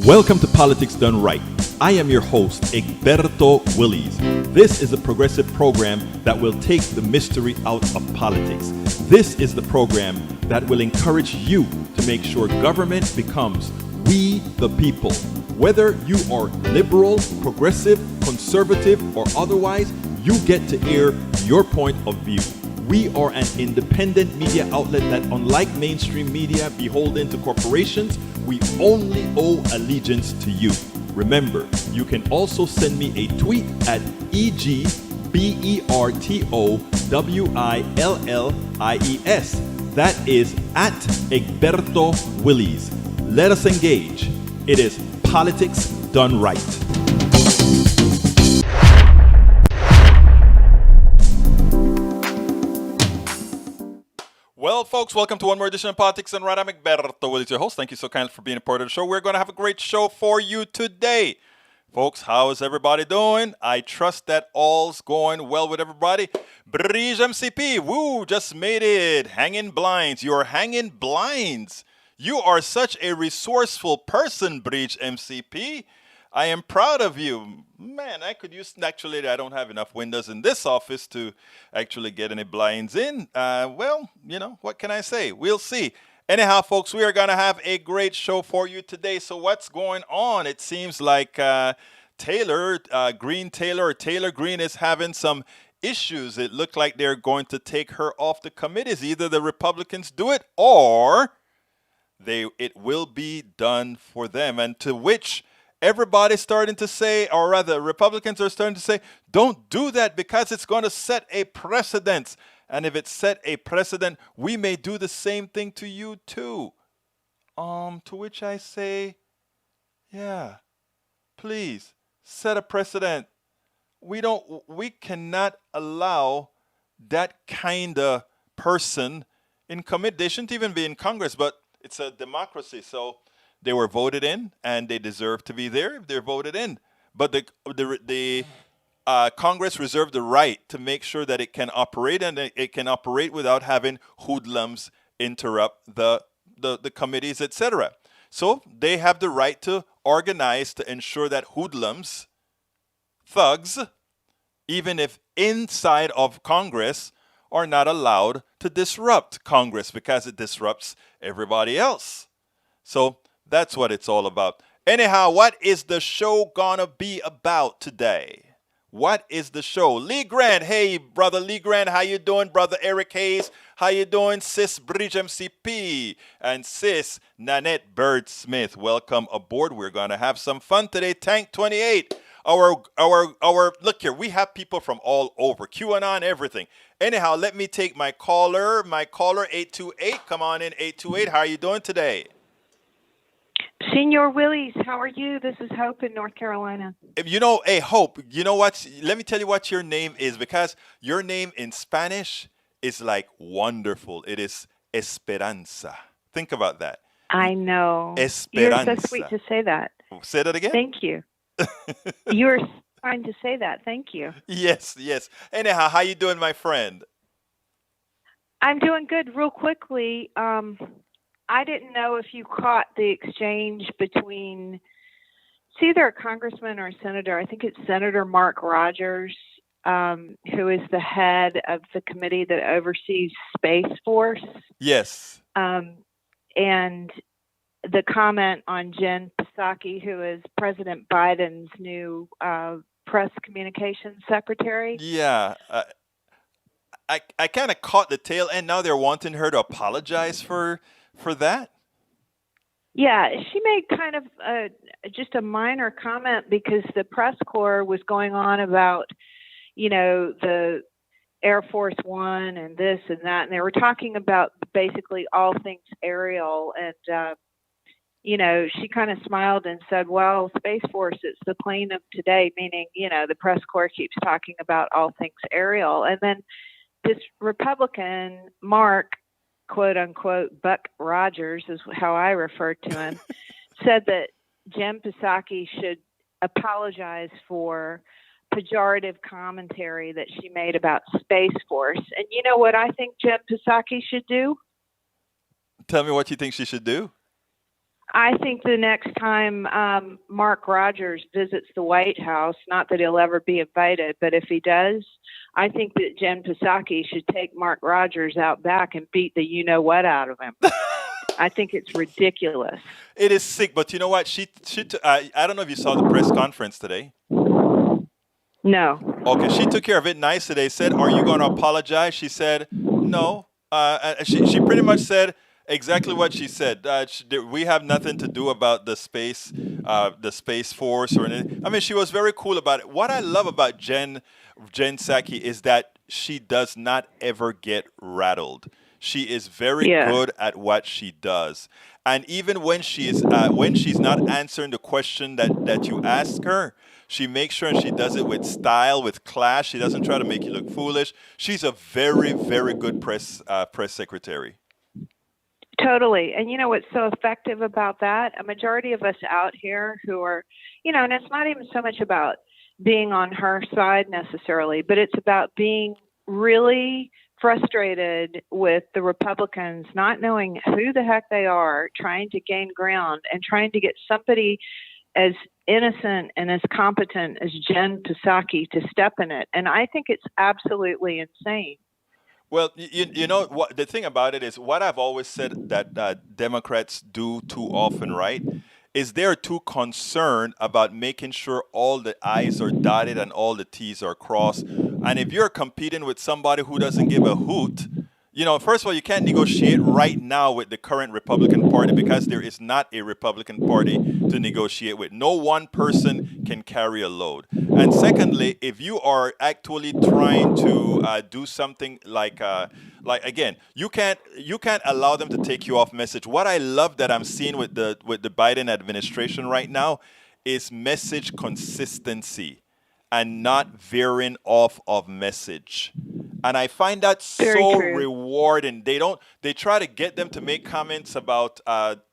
Welcome to Politics Done Right. I am your host, Egberto Willies. This is a progressive program that will take the mystery out of politics. This is the program that will encourage you to make sure government becomes we the people. Whether you are liberal, progressive, conservative, or otherwise, you get to air your point of view. We are an independent media outlet that, unlike mainstream media beholden to corporations, we only owe allegiance to you. Remember, you can also send me a tweet at EGBERTOWILLIES. That is at Egberto Willies. Let us engage. It is Politics Done Right. Well, folks, welcome to one more edition of Politics and Right. I'm Egberto Willies, your host. Thank you so kindly for being a part of the show. We're going to have a great show for you today. Folks, how is everybody doing? I trust that all's going well with everybody. Bridge MCP, woo, just made it. Hanging blinds. You're hanging blinds. You are such a resourceful person, Bridge MCP. I am proud of you. Man, I could use, actually, I don't have enough windows in this office to actually get any blinds in. Well, you know, what can I say? We'll see. Anyhow, folks, we are going to have a great show for you today. So what's going on? It seems like Taylor Green is having some issues. It looked like they're going to take her off the committees. Either the Republicans do it or it will be done for them. And to which everybody's starting to say, or rather, Republicans are starting to say, don't do that because it's going to set a precedent. And if it set a precedent, we may do the same thing to you too. To which I say, yeah, please set a precedent. We cannot allow that kind of person in committee. They shouldn't even be in Congress, but it's a democracy, so they were voted in, and they deserve to be there if they're voted in. But the Congress reserved the right to make sure that it can operate, and it can operate without having hoodlums interrupt the committees, etc. So they have the right to organize to ensure that hoodlums, thugs, even if inside of Congress, are not allowed to disrupt Congress because it disrupts everybody else. So that's what it's all about. Anyhow, what is the show gonna be about today? What is the show? Lee Grant, hey, brother Lee Grant, how you doing? Brother Eric Hayes, how you doing? Sis Bridge MCP and sis Nanette Bird Smith, welcome aboard. We're gonna have some fun today. Tank 28, our look here, we have people from all over, QAnon, everything. Anyhow, let me take my caller 828. Come on in, 828. How are you doing today? Senor Willies, how are you? This is Hope in North Carolina. You know, hey, Hope, you know what? Let me tell you what your name is, because your name in Spanish is like wonderful. It is Esperanza. Think about that. I know. Esperanza. You're so sweet to say that. Say that again? Thank you. You're trying to say that. Thank you. Yes. Anyhow, how you doing, my friend? I'm doing good. Real quickly, I didn't know if you caught the exchange between, it's either a congressman or a senator. I think it's Senator Mark Rogers, who is the head of the committee that oversees Space Force. Yes. And the comment on Jen Psaki, who is President Biden's new press communications secretary. Yeah. I kind of caught the tail end. Now they're wanting her to apologize for that? Yeah, she made kind of just a minor comment because the press corps was going on about, you know, the Air Force One and this and that, and they were talking about basically all things aerial. And, you know, she kind of smiled and said, well, Space Force, it's the plane of today, meaning, you know, the press corps keeps talking about all things aerial. And then this Republican, Mark, quote unquote, Buck Rogers is how I refer to him, said that Jen Psaki should apologize for pejorative commentary that she made about Space Force. And you know what I think Jen Psaki should do? Tell me what you think she should do. I think the next time Mark Rogers visits the White House, not that he'll ever be invited, but if he does, I think that Jen Psaki should take Mark Rogers out back and beat the you-know-what out of him. I think it's ridiculous. It is sick, but you know what? I don't know if you saw the press conference today. No. Okay, she took care of it nice today. Said, "Are you going to apologize?" She said, "No." She pretty much said exactly what she said. We have nothing to do about the space force or anything. I mean, she was very cool about it. What I love about Jen Psaki is that she does not ever get rattled. She is very good at what she does, and even when she's not answering the question that you ask her, she makes sure and she does it with style, with class. She doesn't try to make you look foolish. She's a very, very good press secretary. Totally. And you know what's so effective about that? A majority of us out here who are, and it's not even so much about being on her side necessarily, but it's about being really frustrated with the Republicans not knowing who the heck they are, trying to gain ground and trying to get somebody as innocent and as competent as Jen Psaki to step in it. And I think it's absolutely insane. Well, you know what the thing about it is, what I've always said that Democrats do too often, right? Is they're too concerned about making sure all the I's are dotted and all the T's are crossed. And if you're competing with somebody who doesn't give a hoot, first of all, you can't negotiate right now with the current Republican Party because there is not a Republican Party to negotiate with. No one person can carry a load. And secondly, if you are actually trying to do something like again, you can't allow them to take you off message. What I love that I'm seeing with the Biden administration right now is message consistency and not veering off of message. And I find that so rewarding. They try to get them to make comments about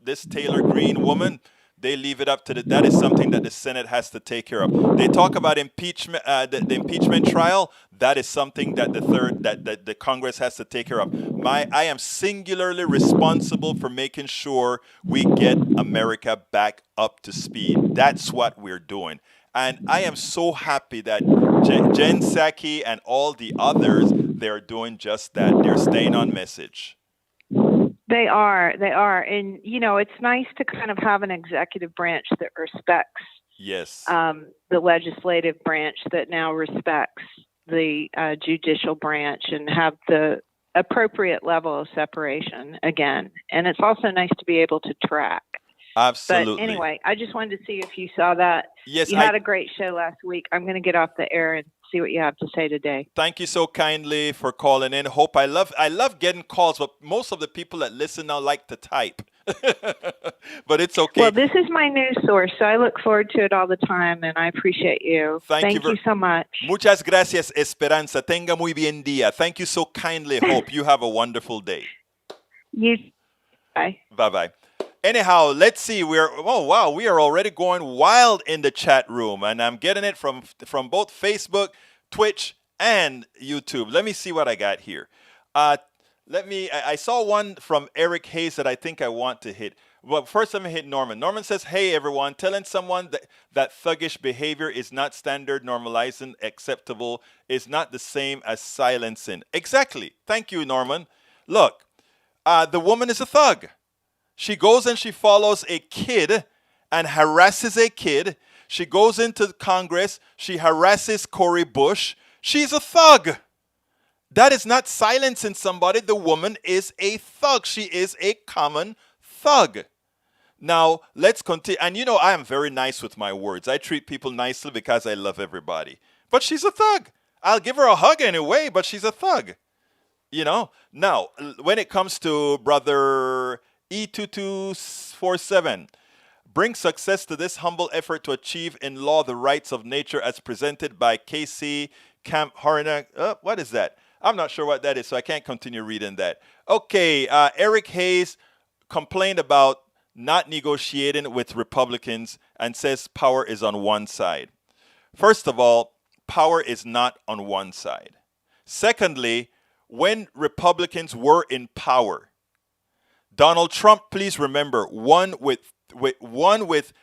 this Taylor Greene woman. They leave it up to that is something that the Senate has to take care of. They talk about impeachment, the impeachment trial. That is something that the Congress has to take care of. I am singularly responsible for making sure we get America back up to speed. That's what we're doing. And I am so happy that Jen Psaki and all the others, they're doing just that. They're staying on message. They are. And, it's nice to kind of have an executive branch that respects the legislative branch that now respects the judicial branch and have the appropriate level of separation again. And it's also nice to be able to track. Absolutely. But anyway, I just wanted to see if you saw that. Yes, you had a great show last week. I'm going to get off the air and see what you have to say today. Thank you so kindly for calling in. Hope I love getting calls, but most of the people that listen now like to type. But it's okay. Well, this is my news source, so I look forward to it all the time, and I appreciate you. Thank you so much. Muchas gracias, Esperanza. Tenga muy bien día. Thank you so kindly. Hope you have a wonderful day. Bye. Bye-bye. Anyhow, let's see. We are already going wild in the chat room, and I'm getting it from both Facebook, Twitch, and YouTube. Let me see what I got here. I saw one from Eric Hayes that I think I want to hit. Well, first let me hit Norman. Norman says, "Hey everyone, telling someone that thuggish behavior is not standard, normalizing, acceptable is not the same as silencing." Exactly. Thank you, Norman. Look, the woman is a thug. She goes and she follows a kid and harasses a kid. She goes into Congress. She harasses Cory Bush. She's a thug. That is not silencing somebody. The woman is a thug. She is a common thug. Now, let's continue. And I am very nice with my words. I treat people nicely because I love everybody. But she's a thug. I'll give her a hug anyway, but she's a thug. Now, when it comes to Brother E2247, bring success to this humble effort to achieve in law the rights of nature as presented by KC Camp Harnack. What is that? I'm not sure what that is, so I can't continue reading that. Okay, Eric Hayes complained about not negotiating with Republicans and says power is on one side. First of all, power is not on one side. Secondly, when Republicans were in power, Donald Trump, please remember, won with with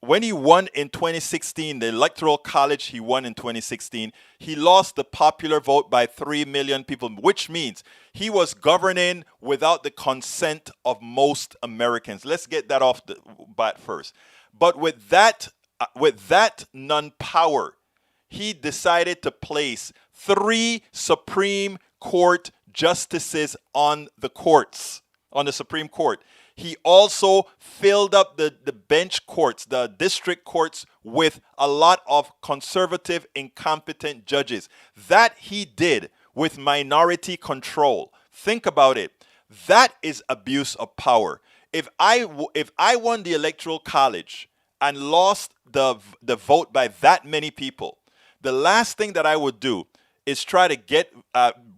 when he won in 2016, the electoral college he won in 2016, he lost the popular vote by 3 million people, which means he was governing without the consent of most Americans. Let's get that off the bat first. But with that non-power, he decided to place 3 Supreme Court justices on the courts, on the Supreme Court. He also filled up the bench courts, the district courts, with a lot of conservative, incompetent judges. That he did with minority control. Think about it. That is abuse of power. If I won the electoral college and lost the vote by that many people, the last thing that I would do is try to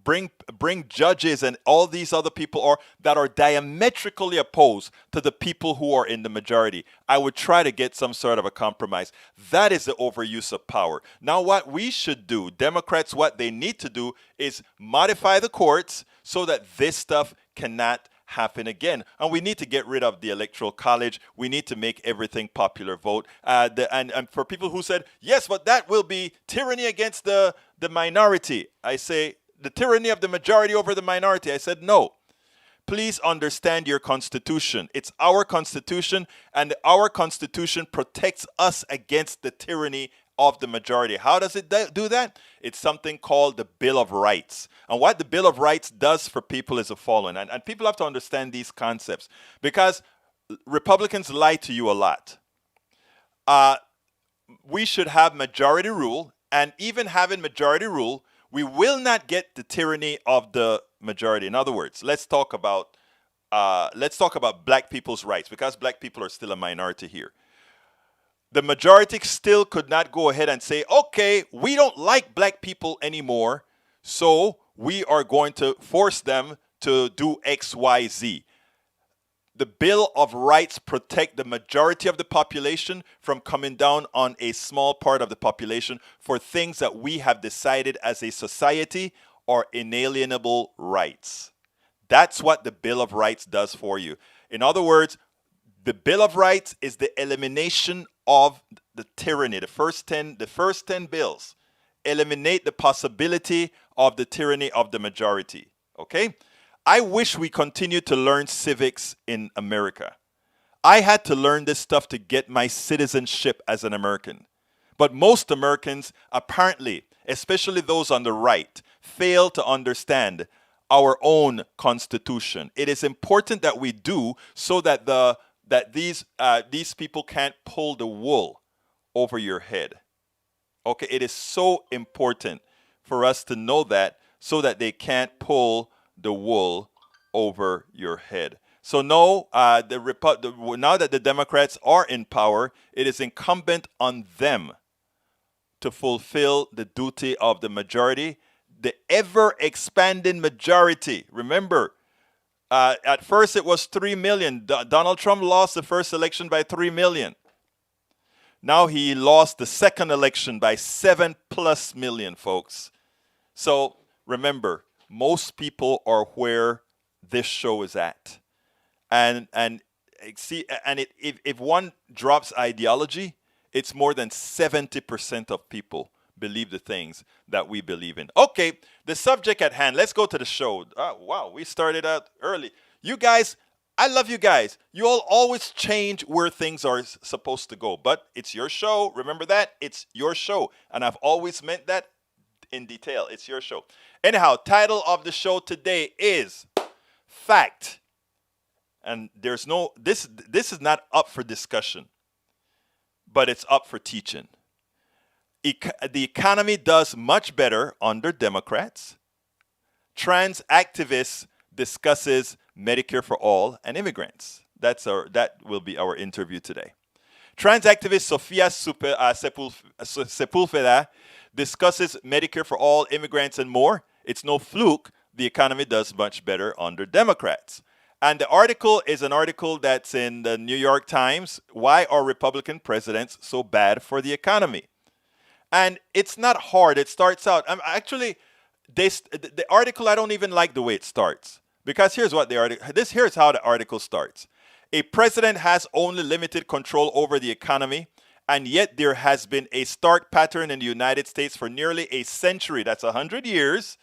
bring judges and all these other people that are diametrically opposed to the people who are in the majority. I would try to get some sort of a compromise. That is the overuse of power. Now, what we should do, Democrats, what they need to do is modify the courts so that this stuff cannot happen again. And we need to get rid of the electoral college. We need to make everything popular vote. And for people who said, yes, but that will be tyranny against the minority, I say, the tyranny of the majority over the minority. I said, no. Please understand your Constitution. It's our Constitution, and our Constitution protects us against the tyranny of the majority. How does it do that? It's something called the Bill of Rights. And what the Bill of Rights does for people is the following. And people have to understand these concepts because Republicans lie to you a lot. We should have majority rule, and even having majority rule, we will not get the tyranny of the majority. In other words, let's talk about black people's rights, because black people are still a minority here. The majority still could not go ahead and say, okay, we don't like black people anymore, so we are going to force them to do X, Y, Z. The Bill of Rights protect the majority of the population from coming down on a small part of the population for things that we have decided as a society are inalienable rights. That's what the Bill of Rights does for you. In other words, the Bill of Rights is the elimination of the tyranny. The first 10 bills eliminate the possibility of the tyranny of the majority. Okay? I wish we continued to learn civics in America. I had to learn this stuff to get my citizenship as an American. But most Americans, apparently, especially those on the right, fail to understand our own Constitution. It is important that we do so that these people can't pull the wool over your head. Okay, it is so important for us to know that so that they can't pull the wool over your head. So no, now that the Democrats are in power, it is incumbent on them to fulfill the duty of the majority, the ever-expanding majority. Remember, at first it was 3 million. Donald Trump lost the first election by 3 million. Now he lost the second election by 7+ million, folks. So remember, most people are where this show is at. And if one drops ideology, it's more than 70% of people believe the things that we believe in. Okay, the subject at hand. Let's go to the show. Oh, wow, we started out early. You guys, I love you guys. You all always change where things are supposed to go. But it's your show. Remember that? It's your show. And I've always meant that in detail. It's your show. Anyhow, title of the show today is Fact. And there's no, this is not up for discussion, but it's up for teaching. The economy does much better under Democrats. Trans activists discusses Medicare for all and immigrants. That will be our interview today. Trans activist Sofia Sepulveda discusses Medicare for all, immigrants, and more. It's no fluke. The economy does much better under Democrats. And the article is an article that's in the New York Times. Why are Republican presidents so bad for the economy? And it's not hard. It starts out. The article, I don't even like the way it starts. Because here's how the article starts. A president has only limited control over the economy, and yet there has been a stark pattern in the United States for nearly a century. That's 100 years.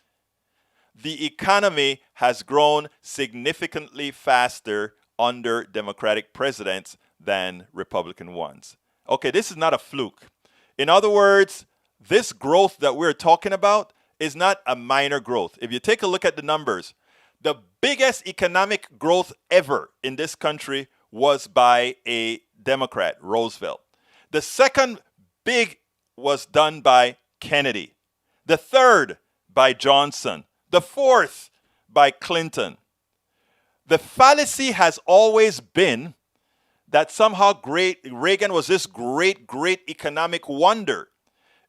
The economy has grown significantly faster under Democratic presidents than Republican ones. Okay, this is not a fluke. In other words, this growth that we're talking about is not a minor growth. If you take a look at the numbers, the biggest economic growth ever in this country was by a Democrat, Roosevelt. The second big was done by Kennedy. The third by Johnson. The fourth by Clinton. The fallacy has always been that somehow Reagan was this great economic wonder.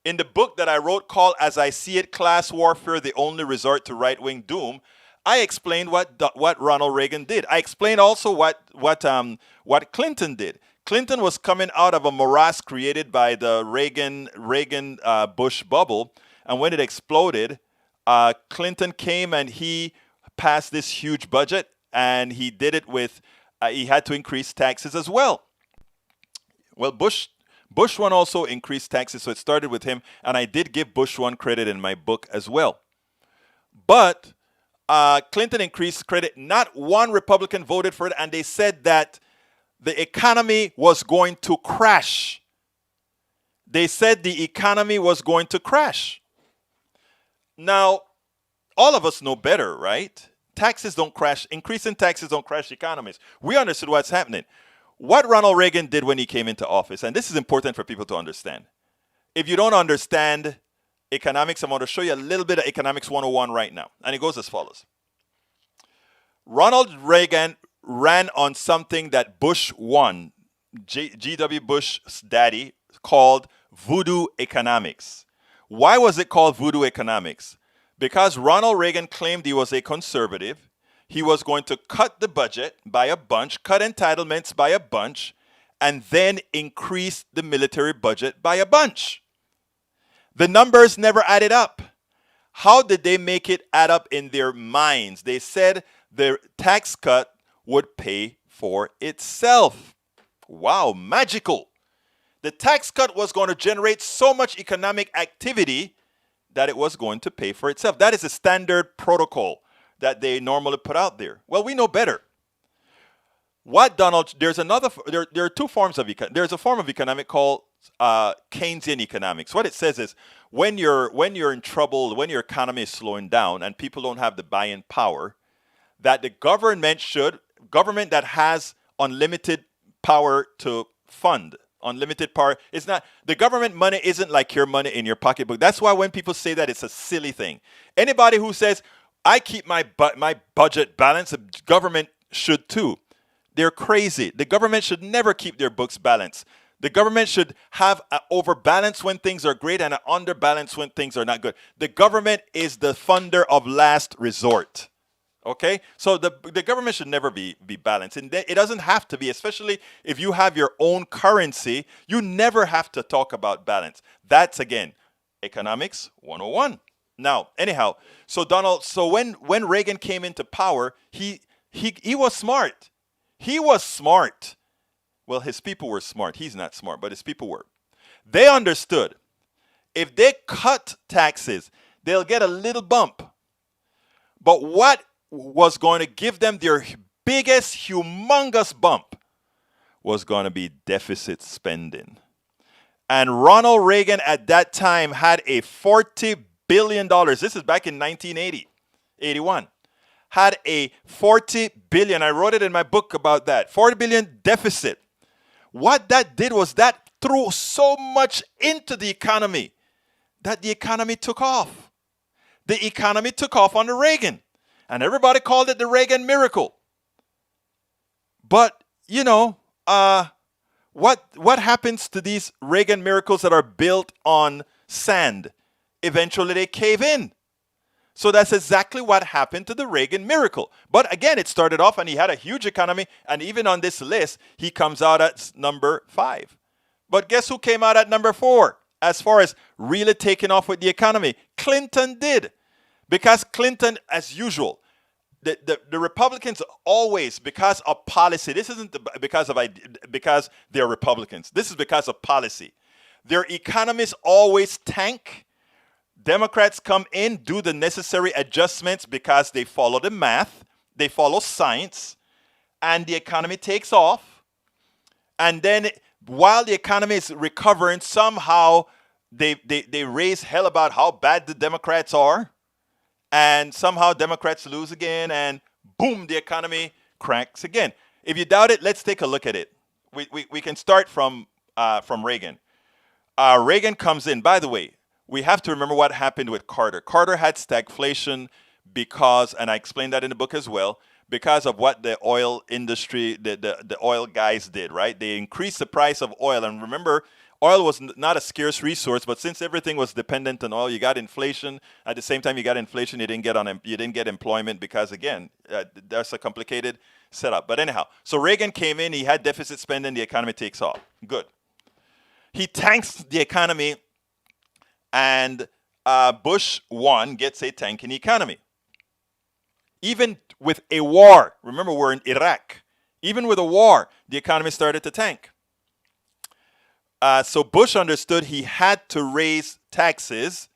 In the book that I wrote called As I See It, Class Warfare, the Only Resort to Right-Wing Doom, I explained what Ronald Reagan did. I explained also what Clinton did. Clinton was coming out of a morass created by the Reagan Bush bubble, and when it exploded, Clinton came and he passed this huge budget, and he did it with he had to increase taxes as well. Well, Bush one also increased taxes, so it started with him, and I did give Bush one credit in my book as well. But Clinton increased credit. Not one Republican voted for it, and they said that the economy was going to crash. They said the economy was going to crash. Now, all of us know better, right? Taxes don't crash. Increasing taxes don't crash economies. We understood what's happening. What Ronald Reagan did when he came into office, and this is important for people to understand. If you don't understand economics, I'm going to show you a little bit of Economics 101 right now. And it goes as follows. Ronald Reagan ran on something that Bush won, G.W. Bush's daddy, called voodoo economics. Why was it called voodoo economics? Because Ronald Reagan claimed he was a conservative. He was going to cut the budget by a bunch, cut entitlements by a bunch, and then increase the military budget by a bunch. The numbers never added up. How did they make it add up in their minds? They said the tax cut would pay for itself. Wow, magical. The tax cut was going to generate so much economic activity that it was going to pay for itself. That is a standard protocol that they normally put out there. Well, we know better. There are two forms of economics. There's a form of economics called Keynesian economics. What it says is when you're in trouble, when your economy is slowing down and people don't have the buying power, that the government that has unlimited power to fund, unlimited power, it's not, the government money isn't like your money in your pocketbook. That's why when people say that, it's a silly thing. Anybody who says, I keep my budget balanced, the government should too. They're crazy. The government should never keep their books balanced. The government should have an overbalance when things are great and an underbalance when things are not good. The government is the funder of last resort. Okay? So the government should never be balanced. And it doesn't have to be, especially if you have your own currency. You never have to talk about balance. That's, again, Economics 101. Now, anyhow, so when Reagan came into power, he was smart. He was smart. Well, his people were smart. He's not smart, but his people were. They understood if they cut taxes, they'll get a little bump. But what was going to give them their biggest, humongous bump was going to be deficit spending. And Ronald Reagan at that time had a $40 billion. This is back in 1980, 81. Had a $40 billion. I wrote it in my book about that. $40 billion deficit. What that did was that threw so much into the economy that the economy took off. The economy took off under Reagan. And everybody called it the Reagan miracle. But, what happens to these Reagan miracles that are built on sand? Eventually they cave in. So that's exactly what happened to the Reagan miracle. But again, it started off and he had a huge economy. And even on this list, he comes out at number 5. But guess who came out at number 4? As far as really taking off with the economy? Clinton did. Because Clinton, as usual, the Republicans always, because of policy, this isn't because they're Republicans. This is because of policy. Their economies always tank. Democrats come in, do the necessary adjustments because they follow the math, they follow science, and the economy takes off. And then while the economy is recovering, somehow they raise hell about how bad the Democrats are. And somehow Democrats lose again, and boom, the economy cracks again. If you doubt it, let's take a look at it. We can start from Reagan. Reagan comes in. By the way, we have to remember what happened with Carter. Carter had stagflation because, and I explained that in the book as well, because of what the oil industry, the oil guys did, right? They increased the price of oil. And remember, oil was not a scarce resource, but since everything was dependent on oil, you got inflation. At the same time you got inflation, you didn't get employment because, again, that's a complicated setup. But anyhow, so Reagan came in, he had deficit spending, the economy takes off. Good. He tanks the economy, and Bush 1 gets a tanking economy. Even with a war, remember we're in Iraq, even with a war, the economy started to tank. So Bush understood he had to raise taxes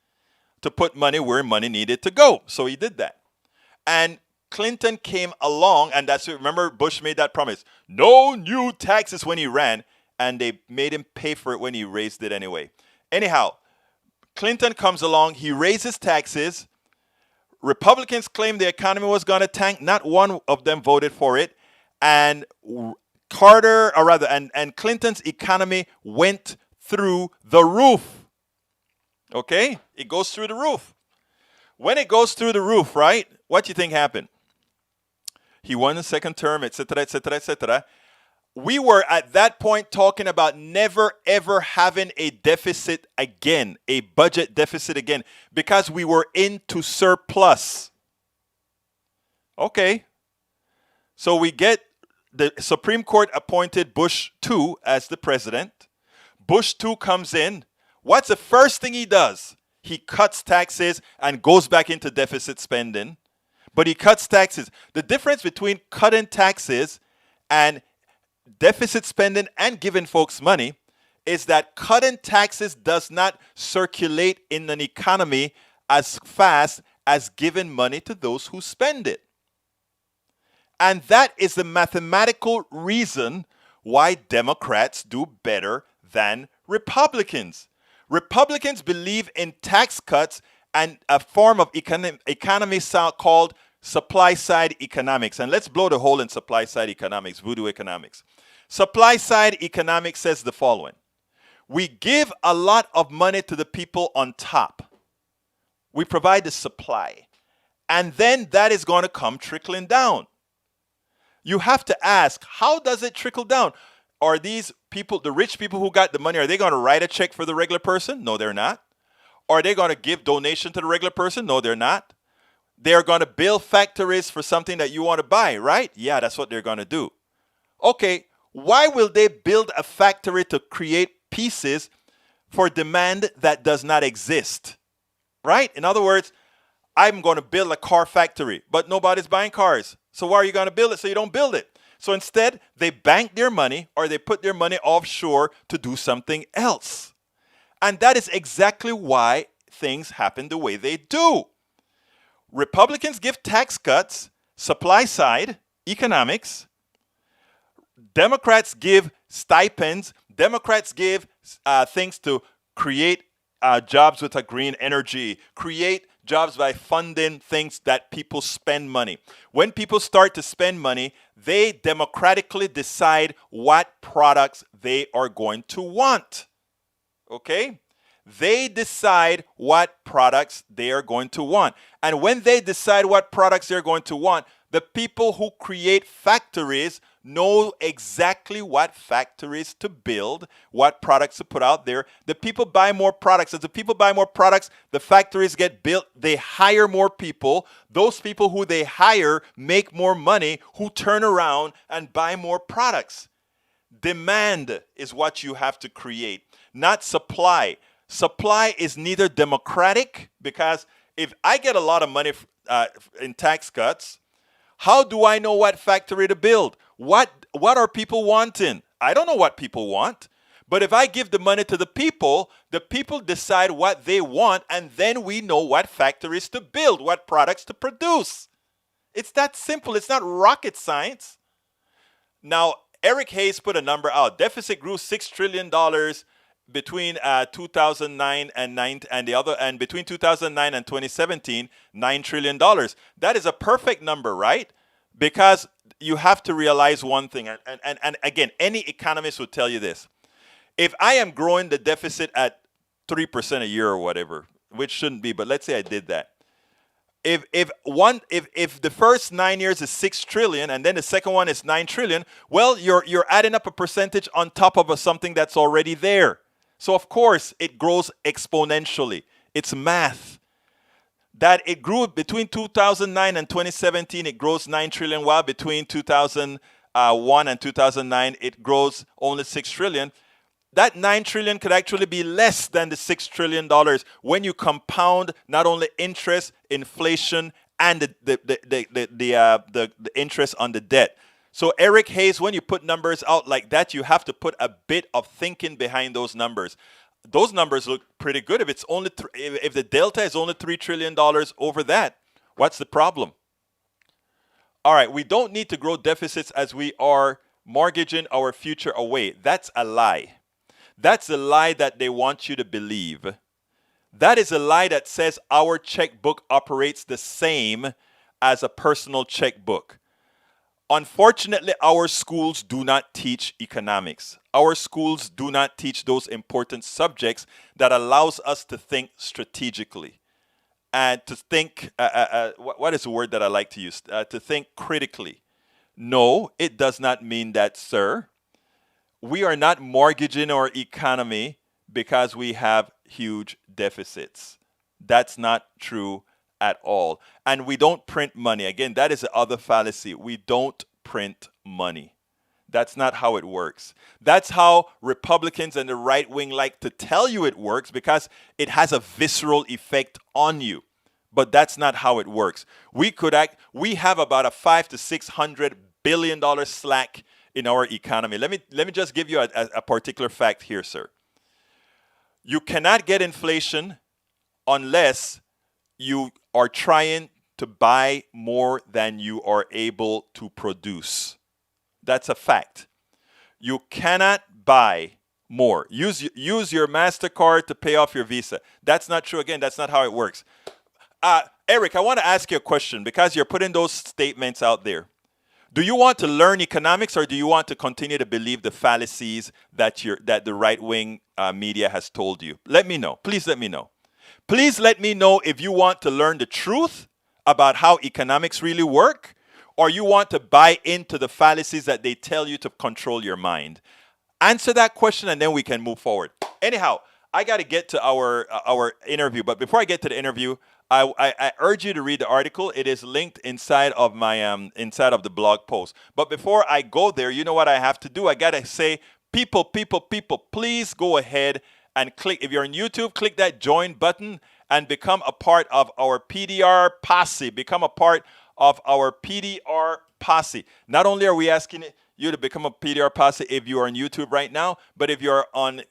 to put money where money needed to go. So he did that. And Clinton came along, and remember Bush made that promise. No new taxes when he ran, and they made him pay for it when he raised it anyway. Anyhow, Clinton comes along, he raises taxes. Republicans claimed the economy was going to tank. Not one of them voted for it. And and Clinton's economy went through the roof. Okay? It goes through the roof. When it goes through the roof, right? What do you think happened? He won the second term, etc., etc., etc. We were at that point talking about never ever having a deficit again, a budget deficit again, because we were into surplus. Okay. So we get the Supreme Court appointed Bush 2 as the president. Bush 2 comes in. What's the first thing he does? He cuts taxes and goes back into deficit spending. But he cuts taxes. The difference between cutting taxes and deficit spending and giving folks money is that cutting taxes does not circulate in an economy as fast as giving money to those who spend it. And that is the mathematical reason why Democrats do better than Republicans. Republicans believe in tax cuts and a form of economy called supply-side economics. And let's blow the hole in supply-side economics, voodoo economics. Supply-side economics says the following. We give a lot of money to the people on top. We provide the supply. And then that is going to come trickling down. You have to ask, how does it trickle down? Are these people, the rich people who got the money, are they going to write a check for the regular person? No, they're not. Are they going to give donation to the regular person? No, they're not. They're going to build factories for something that you want to buy, right? Yeah, that's what they're going to do. Okay, why will they build a factory to create pieces for demand that does not exist? Right? In other words, I'm going to build a car factory, but nobody's buying cars. So why are you going to build it? So you don't build it. So instead, they bank their money or they put their money offshore to do something else. And that is exactly why things happen the way they do. Republicans give tax cuts, supply side economics. Democrats give stipends. Democrats give things to create jobs with a green energy, create jobs by funding things that people spend money. When people start to spend money, they democratically decide what products they are going to want. Okay? They decide what products they are going to want. And when they decide what products they're going to want, the people who create factories know exactly what factories to build, what products to put out there. The people buy more products. As the people buy more products, the factories get built. They hire more people. Those people who they hire make more money, who turn around and buy more products. Demand is what you have to create, not supply. Supply is neither democratic, because if I get a lot of money in tax cuts, How do I know what factory to build? What are people wanting? I don't know what people want. But if I give the money to the people decide what they want, and then we know what factories to build, what products to produce. It's that simple. It's not rocket science. Now, Eric Hayes put a number out. Deficit grew $6 trillion between 2009 and between 2009 and 2017, $9 trillion. That is a perfect number, right? Because you have to realize one thing, and again, any economist would tell you this. If I am growing the deficit at 3% a year or whatever, which shouldn't be, but let's say I did that. If the first 9 years is 6 trillion and then the second one is 9 trillion, well, you're adding up a percentage on top of something that's already there. So of course it grows exponentially. It's math. That it grew between 2009 and 2017, it grows 9 trillion, while between 2001 and 2009 it grows only 6 trillion. That 9 trillion could actually be less than the $6 trillion when you compound not only interest, inflation, and the interest on the debt. So Eric Hayes, when you put numbers out like that, you have to put a bit of thinking behind those numbers. Those numbers look pretty good. If it's only if the delta is only $3 trillion over that, what's the problem? All right, we don't need to grow deficits as we are mortgaging our future away. That's a lie. That's a lie that they want you to believe. That is a lie that says our checkbook operates the same as a personal checkbook. Unfortunately, our schools do not teach economics. Our schools do not teach those important subjects that allows us to think strategically and to think, what is the word that I like to use? To think critically. No, it does not mean that, sir. We are not mortgaging our economy because we have huge deficits. That's not true at all. And we don't print money. Again, that is the other fallacy. We don't print money. That's not how it works. That's how Republicans and the right wing like to tell you it works because it has a visceral effect on you. But that's not how it works. We have about a $500 to $600 billion slack in our economy. Let me just give you a particular fact here, sir. You cannot get inflation unless you are trying to buy more than you are able to produce. That's a fact. You cannot buy more. Use your MasterCard to pay off your Visa. That's not true. Again, that's not how it works. Eric, I want to ask you a question because you're putting those statements out there. Do you want to learn economics or do you want to continue to believe the fallacies that the right-wing media has told you? Let me know. Please let me know. Please let me know if you want to learn the truth about how economics really work or you want to buy into the fallacies that they tell you to control your mind. Answer that question and then we can move forward. Anyhow, I got to get to our interview. But before I get to the interview, I urge you to read the article. It is linked inside of my inside of the blog post. But before I go there, you know what I have to do? I gotta say, people, please go ahead and click. If you're on YouTube, click that join button and become a part of our PDR posse. Become a part of our PDR posse. Not only are we asking you to become a PDR posse if you are on YouTube right now, but if you're on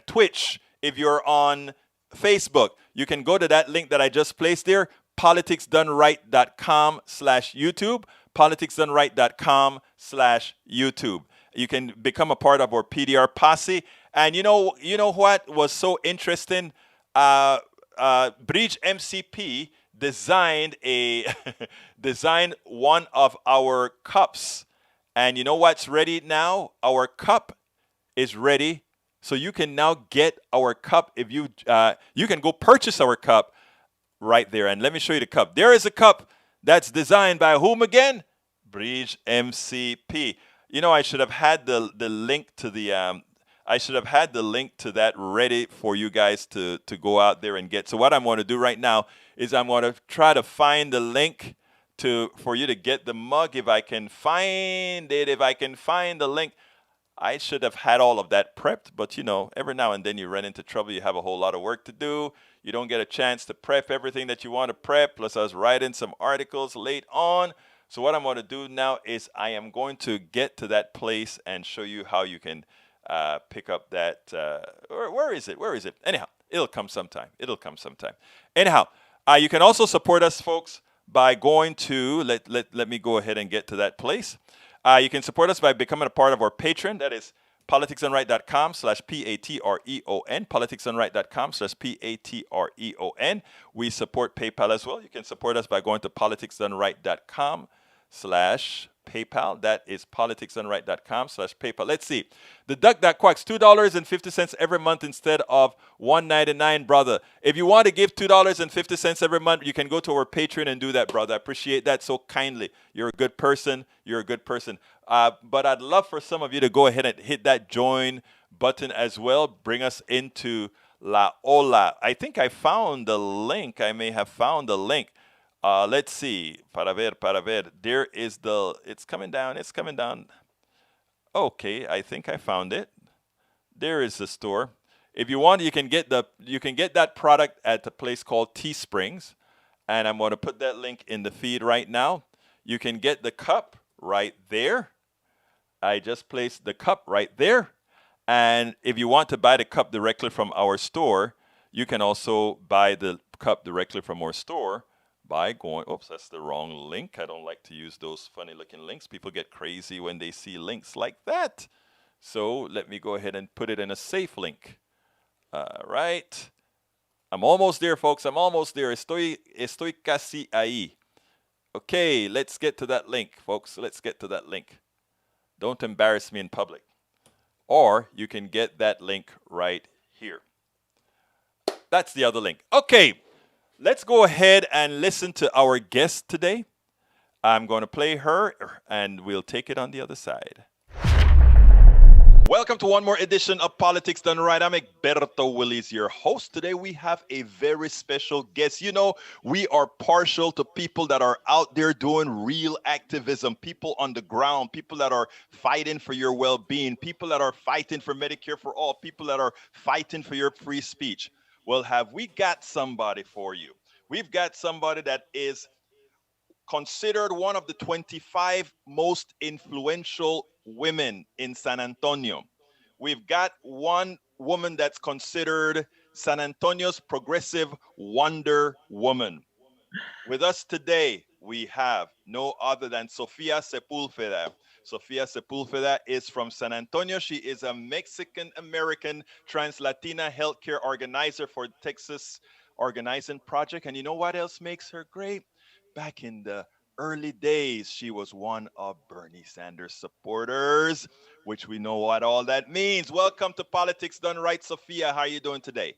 Twitch, if you're on Facebook, you can go to that link that I just placed there, politicsdoneright.com/YouTube, politicsdoneright.com/YouTube. You can become a part of our PDR posse. And you know what was so interesting? Bridge MCP designed designed one of our cups. And you know what's ready now? Our cup is ready. So you can now get our cup if you can go purchase our cup right there. And let me show you the cup. There is a cup that's designed by whom again? Bridge MCP. You know, I should have had the link to the that ready for you guys to go out there and get. So what I'm going to do right now is I'm going to try to find the link for you to get the mug. If I can find it, if I can find the link. I should have had all of that prepped, but every now and then you run into trouble. You have a whole lot of work to do. You don't get a chance to prep everything that you want to prep. Plus, I was writing some articles late on. So what I'm going to do now is I am going to get to that place and show you how you can pick up that. Where is it? Where is it? Anyhow, it'll come sometime. It'll come sometime. Anyhow, you can also support us, folks, by going to, let me go ahead and get to that place. You can support us by becoming a part of our Patreon. That is politicsdoneright.com/PATREON, politicsdoneright.com/PATREON. We support PayPal as well. You can support us by going to politicsdoneright.com/PayPal. That is politicsdoneright.com/PayPal. Let's see. The duck that quacks, $2.50 every month instead of $1.99, brother. If you want to give $2.50 every month, you can go to our Patreon and do that, brother. I appreciate that so kindly. You're a good person. You're a good person. But I'd love for some of you to go ahead and hit that join button as well. Bring us into La Ola. I think I found the link. I may have found the link. Let's see. Para ver, para ver. There is the. It's coming down. It's coming down. Okay, I think I found it. There is the store. If you want, you can get that product at a place called Teesprings, and I'm going to put that link in the feed right now. You can get the cup right there. I just placed the cup right there. And if you want to buy the cup directly from our store, you can also buy the cup directly from our store by going, oops, that's the wrong link. I don't like to use those funny looking links. People get crazy when they see links like that. So let me go ahead and put it in a safe link. All right. I'm almost there, folks. I'm almost there. Estoy casi ahí. Okay, let's get to that link, folks. Let's get to that link. Don't embarrass me in public. Or you can get that link right here. That's the other link. Okay, let's go ahead and listen to our guest today. I'm going to play her, and we'll take it on the other side. Welcome to one more edition of Politics Done Right. I'm Egberto Willis, your host. Today we have a very special guest. You know, we are partial to people that are out there doing real activism, people on the ground, people that are fighting for your well-being, people that are fighting for Medicare for all, people that are fighting for your free speech. Well, have we got somebody for you? We've got somebody that is considered one of the 25 most influential women in San Antonio. We've got one woman that's considered San Antonio's progressive Wonder Woman. With us today, we have no other than Sofia Sepulveda. Sofia Sepulveda is from San Antonio. She is a Mexican-American trans-Latina healthcare organizer for Texas Organizing Project. And you know what else makes her great? Back in the early days, she was one of Bernie Sanders' supporters, which we know what all that means. Welcome to Politics Done Right, Sofia. How are you doing today?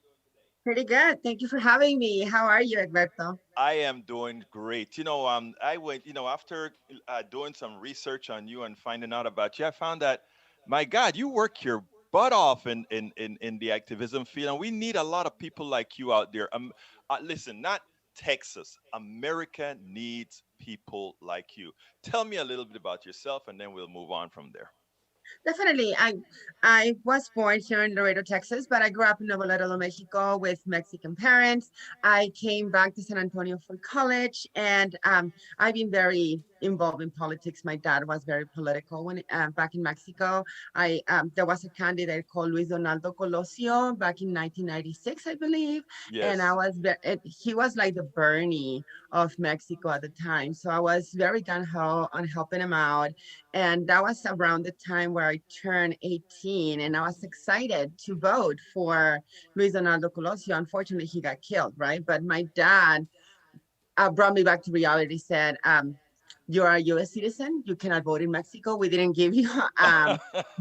Pretty good. Thank you for having me. How are you, Egberto? I am doing great. I went, after doing some research on you and finding out about you, I found that, my God, you work your butt off in the activism field, and we need a lot of people like you out there. Listen, not Texas, America needs people like you. Tell me a little bit about yourself, and then we'll move on from there. Definitely. I was born here in Laredo, Texas, but I grew up in Nuevo Laredo, Mexico with Mexican parents. I came back to San Antonio for college, and I've been very involved in politics. My dad was very political when back in Mexico. I There was a candidate called Luis Donaldo Colosio back in 1996, I believe, and Yes. he was like the Bernie of Mexico at the time. So I was very gung ho on helping him out. And that was around the time where I turned 18, and I was excited to vote for Luis Donaldo Colosio. Unfortunately, he got killed, right? But my dad brought me back to reality, said, you are a US citizen. You cannot vote in Mexico. We didn't give you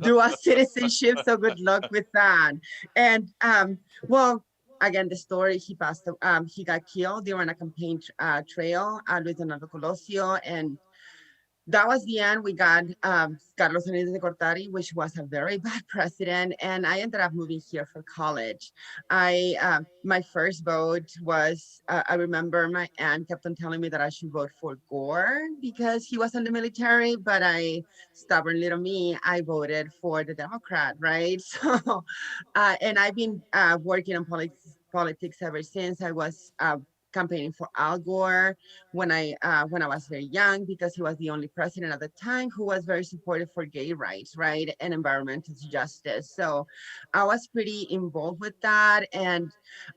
dual citizenship. So good luck with that. And well, again, the story, he got killed during a campaign trail, Luis Donaldo Colosio, and that was the end. We got Carlos Salinas de Gortari, which was a very bad president, and I ended up moving here for college. My first vote was I remember my aunt kept on telling me that I should vote for Gore because he was in the military, but stubborn little me, I voted for the Democrat, right? So, and I've been working on politics ever since. I was campaigning for Al Gore when I was very young, because he was the only president at the time who was very supportive for gay rights, right, and environmental justice. So I was pretty involved with that, and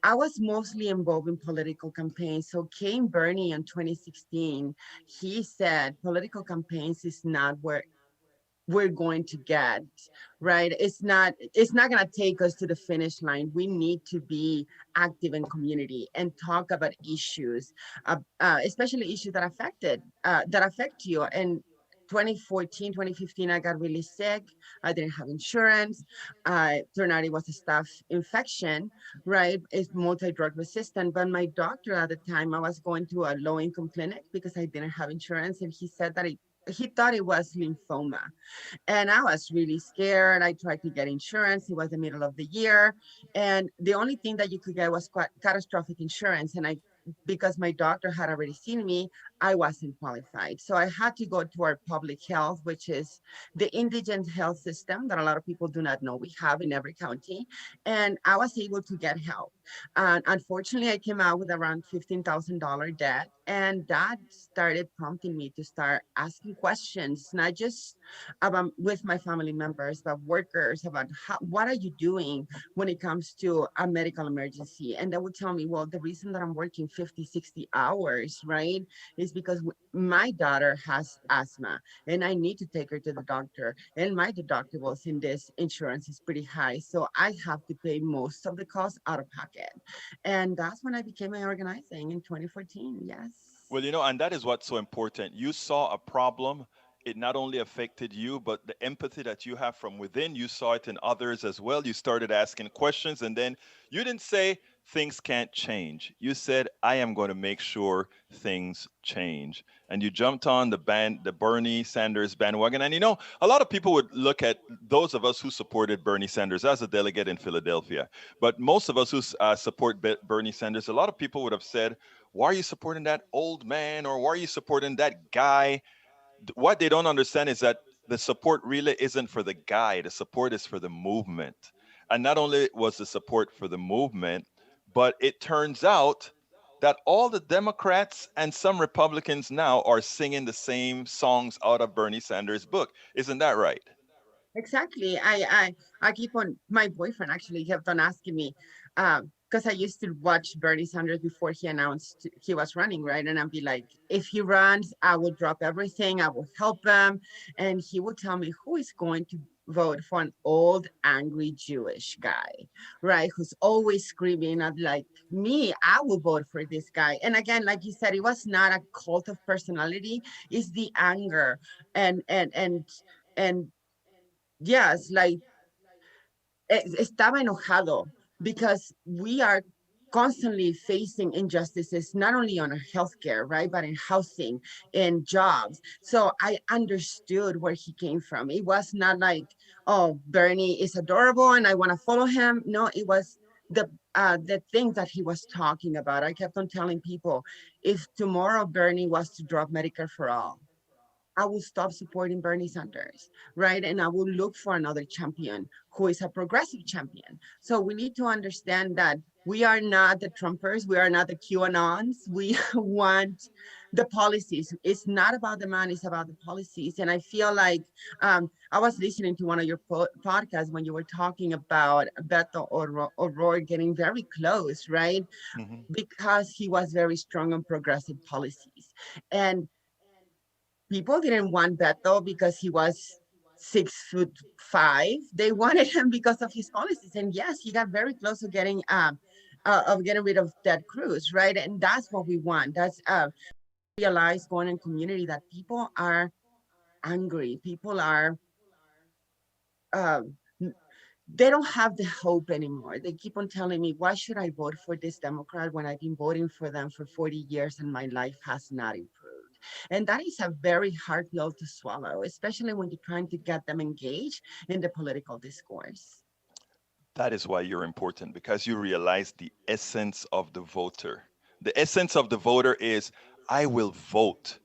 I was mostly involved in political campaigns. So came Bernie in 2016. He said political campaigns is not where we're going to get, right? It's not going to take us to the finish line. We need to be active in community and talk about issues, especially issues that affect you. And 2014, 2015, I got really sick. I didn't have insurance. Turned out it was a staph infection, right? It's multi-drug resistant. But my doctor at the time, I was going to a low-income clinic because I didn't have insurance, and he said that he thought it was lymphoma, and I was really scared. I tried to get insurance. It was the middle of the year. And the only thing that you could get was catastrophic insurance. And because my doctor had already seen me, I wasn't qualified. So I had to go to our public health, which is the indigent health system that a lot of people do not know we have in every county. And I was able to get help. And unfortunately, I came out with around $15,000 debt. And that started prompting me to start asking questions, not just about with my family members, but workers, about what are you doing when it comes to a medical emergency? And they would tell me, well, the reason that I'm working 50, 60 hours, right, is because my daughter has asthma and I need to take her to the doctor. And my deductibles in this insurance is pretty high. So I have to pay most of the cost out of pocket. And that's when I became an organizing in 2014. Yes. Well, and that is what's so important. You saw a problem. It not only affected you, but the empathy that you have from within, you saw it in others as well. You started asking questions, and then you didn't say things can't change. You said, I am going to make sure things change. And you jumped on the Bernie Sanders bandwagon. And a lot of people would look at those of us who supported Bernie Sanders as a delegate in Philadelphia. But most of us who support Bernie Sanders, a lot of people would have said, why are you supporting that old man? Or why are you supporting that guy? What they don't understand is that the support really isn't for the guy. The support is for the movement. And not only was the support for the movement, but it turns out that all the Democrats and some Republicans now are singing the same songs out of Bernie Sanders' book. Isn't that right? Exactly. I keep on, my boyfriend actually kept on asking me, because I used to watch Bernie Sanders before he announced he was running, right? And I'd be like, if he runs, I will drop everything, I will help him. And he would tell me, who is going to vote for an old, angry Jewish guy, right? Who's always screaming. I'd be like, me, I will vote for this guy. And again, like you said, it was not a cult of personality, it's the anger and yes, like estaba enojado because we are constantly facing injustices, not only on our healthcare, right, but in housing and jobs. So I understood where he came from. It was not like, oh, Bernie is adorable and I want to follow him. No, it was the things that he was talking about. I kept on telling people, if tomorrow Bernie was to drop Medicare for all, I will stop supporting Bernie Sanders, right? And I will look for another champion who is a progressive champion. So we need to understand that we are not the Trumpers, we are not the QAnons. We want the policies. It's not about the man, it's about the policies. And I feel like I was listening to one of your podcasts when you were talking about Beto O'Rourke getting very close, right? Mhm. Because he was very strong on progressive policies. And people didn't want Beto because he was 6'5". They wanted him because of his policies. And yes, he got very close to getting rid of Ted Cruz, right? And that's what we want. That's realize going in community that people are angry. People are uh, they don't have the hope anymore. They keep on telling me, why should I vote for this Democrat when I've been voting for them for 40 years and my life has not improved? And that is a very hard pill to swallow, especially when you're trying to get them engaged in the political discourse. That is why you're important, because you realize the essence of the voter. The essence of the voter is, I will vote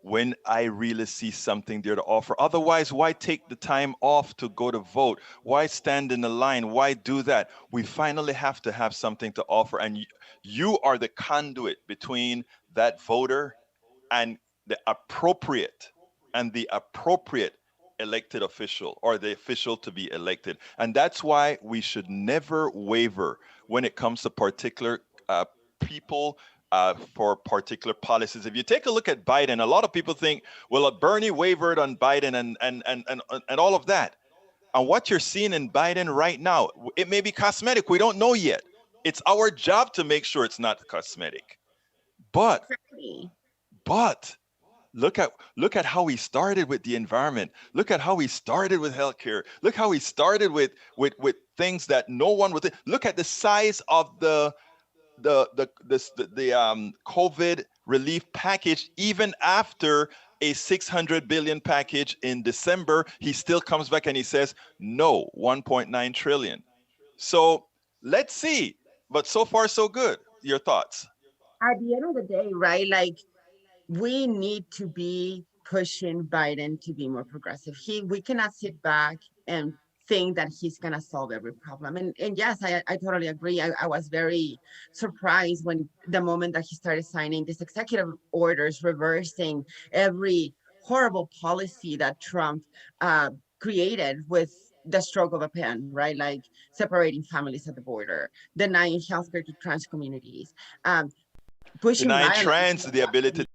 when I really see something there to offer. Otherwise, why take the time off to go to vote? Why stand in the line? Why do that? We finally have to have something to offer. And you are the conduit between that voter and the appropriate elected official, or the official to be elected. And that's why we should never waver when it comes to particular people, for particular policies. If you take a look at Biden, a lot of people think, well, Bernie wavered on Biden and all of that. And what you're seeing in Biden right now, it may be cosmetic. We don't know yet. It's our job to make sure it's not cosmetic. But Exactly. but look at how he started with the environment. Look at how he started with healthcare. Look how he started with things that no one would think. Look at the size of the COVID relief package. Even after a 600 billion package in December, he still comes back and he says no, 1.9 trillion. So let's see. But so far so good. Your thoughts? At the end of the day, right? Like, we need to be pushing Biden to be more progressive. We cannot sit back and think that he's gonna solve every problem. And yes, I totally agree. I was very surprised when the moment that he started signing these executive orders reversing every horrible policy that Trump uh, created with the stroke of a pen, right? Like separating families at the border, denying healthcare to trans communities, um, pushing Denying violence, trans the ability.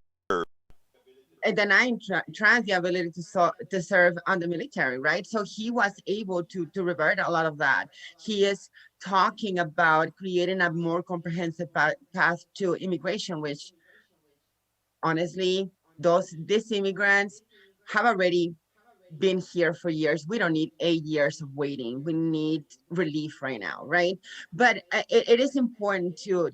denying trans the ability to serve on the military, right? So he was able to revert a lot of that. He is talking about creating a more comprehensive path to immigration, which honestly, these immigrants have already been here for years. We don't need 8 years of waiting. We need relief right now, right? But it is important to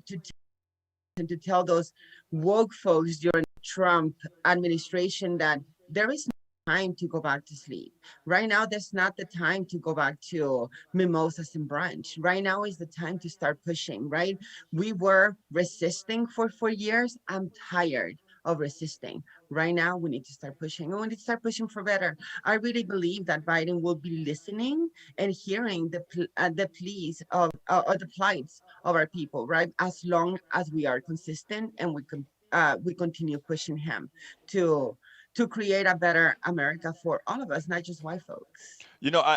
tell those woke folks during the Trump administration that there is no time to go back to sleep. Right now, there's not the time to go back to mimosas and brunch. Right now is the time to start pushing, right? We were resisting for 4 years. I'm tired of resisting. Right now, we need to start pushing. And we need to start pushing for better. I really believe that Biden will be listening and hearing the pleas of or the plights of our people, right? As long as we are consistent and we continue pushing him to to create a better America for all of us, not just white folks.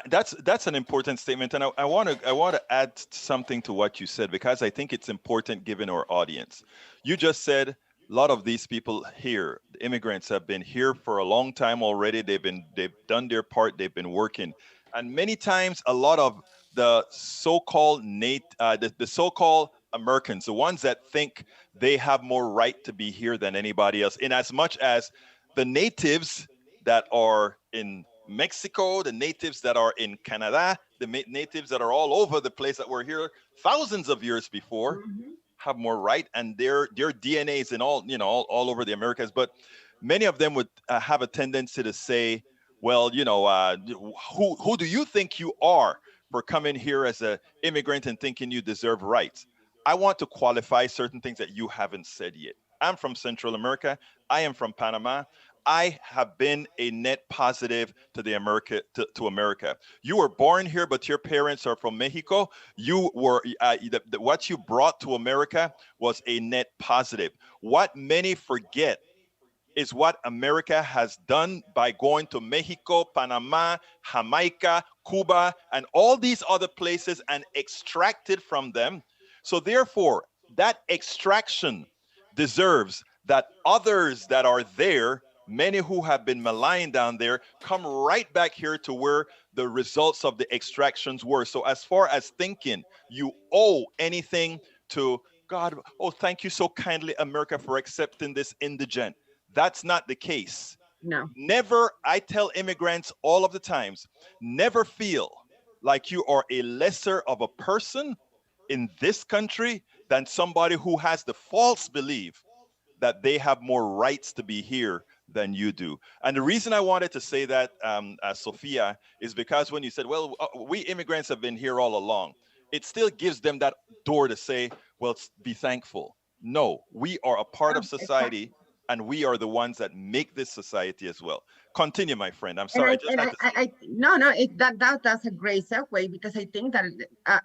That's an important statement, and I want to add something to what you said, because I think it's important given our audience. You just said a lot of these people here, the immigrants, have been here for a long time already. They've done their part. They've been working, and many times a lot of the so-called Americans, the ones that think they have more right to be here than anybody else, in as much as the natives that are in Mexico, the natives that are in Canada, the natives that are all over the place that were here thousands of years before Mhm. have more right, and their DNAs in all over the Americas. But many of them would have a tendency to say, well, who do you think you are for coming here as an immigrant and thinking you deserve rights? I want to qualify certain things that you haven't said yet. I'm from Central America. I am from Panama. I have been a net positive to America. You were born here, but your parents are from Mexico. You were what you brought to America was a net positive. What many forget is what America has done by going to Mexico, Panama, Jamaica, Cuba, and all these other places and extracted from them. So, therefore, that extraction deserves that others that are there, many who have been maligned down there, come right back here to where the results of the extractions were. So, as far as thinking you owe anything to God, oh, thank you so kindly, America, for accepting this indigent. That's not the case. No, Never, I tell immigrants all of the times, never feel like you are a lesser of a person in this country than somebody who has the false belief that they have more rights to be here than you do. And the reason I wanted to say that, Sophia, is because when you said, well, we immigrants have been here all along, it still gives them that door to say, well, be thankful. No, we are a part no, of exactly. society. and we are the ones that make this society as well. Continue, my friend. I'm And sorry, I just had to say. no, no, that's a great segue because I think that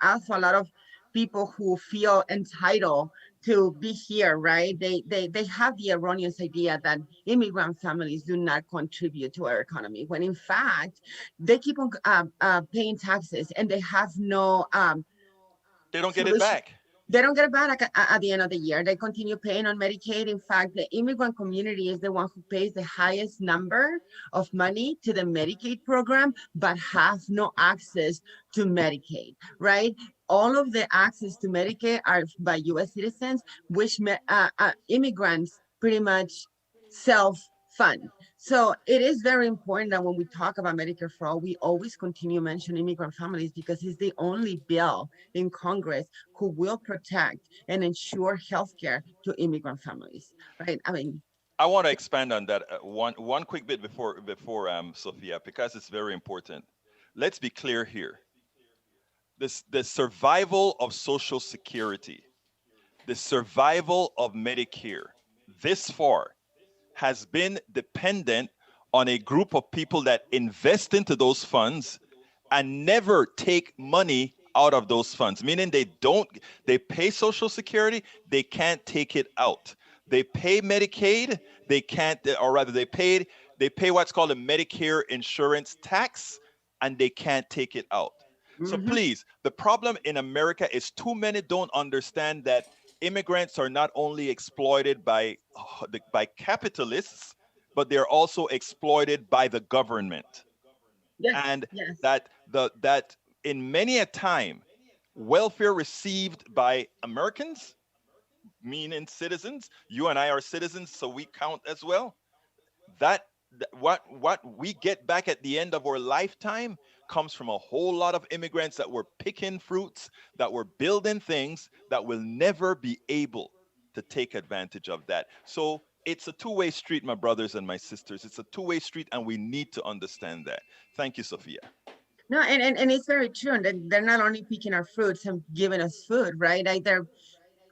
also a lot of people who feel entitled to be here, right? They have the erroneous idea that immigrant families do not contribute to our economy, when in fact they keep on paying taxes and they have no They don't get it solution. back. They don't get it back at the end of the year. They continue paying on Medicaid. In fact, the immigrant community is the one who pays the highest number of money to the Medicaid program, but have no access to Medicaid, right? All of the access to Medicaid are by US citizens, which immigrants pretty much self fund. So it is very important that when we talk about Medicare for all, we always continue mentioning immigrant families because it's the only bill in Congress who will protect and ensure healthcare to immigrant families, right? I mean, I want to expand on that one quick bit before Sophia, because it's very important. Let's be clear here. This the survival of Social Security, the survival of Medicare, this far has been dependent on a group of people that invest into those funds and never take money out of those funds, meaning they pay Social Security, they can't take it out. They pay Medicaid, they can't, or rather they pay what's called a Medicare insurance tax, and they can't take it out. So mhm. please, the problem in America is too many don't understand that immigrants are not only exploited by capitalists, but they're also exploited by the government, Yes, and yes. that in many a time, welfare received by Americans, meaning citizens, you and I are citizens, so we count as well. What we get back at the end of our lifetime comes from a whole lot of immigrants that were picking fruits, that were building things that will never be able to take advantage of that. So it's a two-way street, my brothers and my sisters. It's a two-way street, and we need to understand that. Thank you, Sophia. No, and it's very true. And they're not only picking our fruits and giving us food, right? Like they're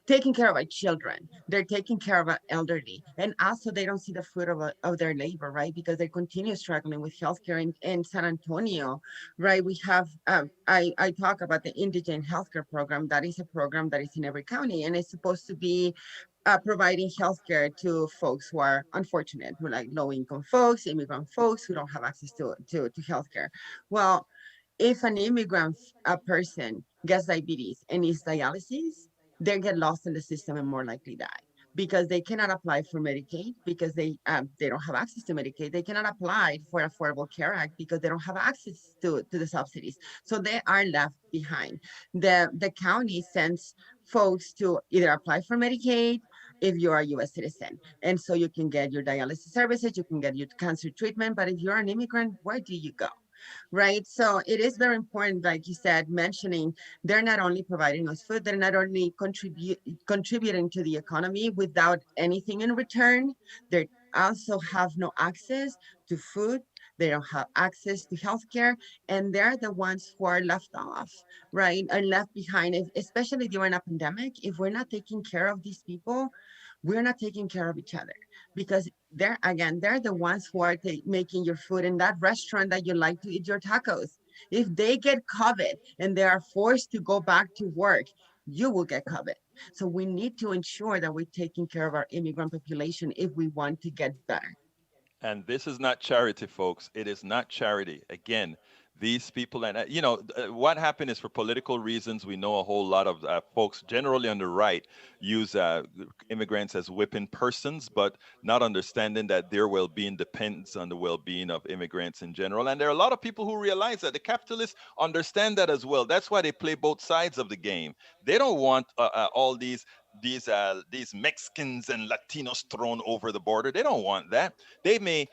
taking care of our children. They're taking care of our elderly. And also they don't see the fruit of their labor, right? Because they continue struggling with healthcare in San Antonio, right? We have, I talk about the indigent healthcare program. That is a program that is in every county and it's supposed to be providing healthcare to folks who are unfortunate, who like low income folks, immigrant folks who don't have access to healthcare. Well, if an immigrant a person gets diabetes and needs dialysis, they get lost in the system and more likely die because they cannot apply for Medicaid because they don't have access to Medicaid. They cannot apply for Affordable Care Act because they don't have access to the subsidies. So they are left behind. The county sends folks to either apply for Medicaid if you're a US citizen. And so you can get your dialysis services, you can get your cancer treatment. But if you're an immigrant, where do you go? Right? So it is very important, like you said, mentioning they're not only providing us food, they're not only contributing to the economy without anything in return. They also have no access to food. They don't have access to healthcare, and they're the ones who are left off, right? Are left behind, especially during a pandemic. If we're not taking care of these people, we're not taking care of each other because they're the ones who are making your food in that restaurant that you like to eat your tacos. If they get COVID and they are forced to go back to work, you will get COVID. So we need to ensure that we're taking care of our immigrant population if we want to get better. And this is not charity, folks. It is not charity. Again, these people, and what happened is for political reasons, we know a whole lot of folks, generally on the right, use immigrants as whipping persons, but not understanding that their well being depends on the well being of immigrants in general. And there are a lot of people who realize that. The capitalists understand that as well. That's why they play both sides of the game. They don't want all these Mexicans and Latinos thrown over the border. They don't want that. They may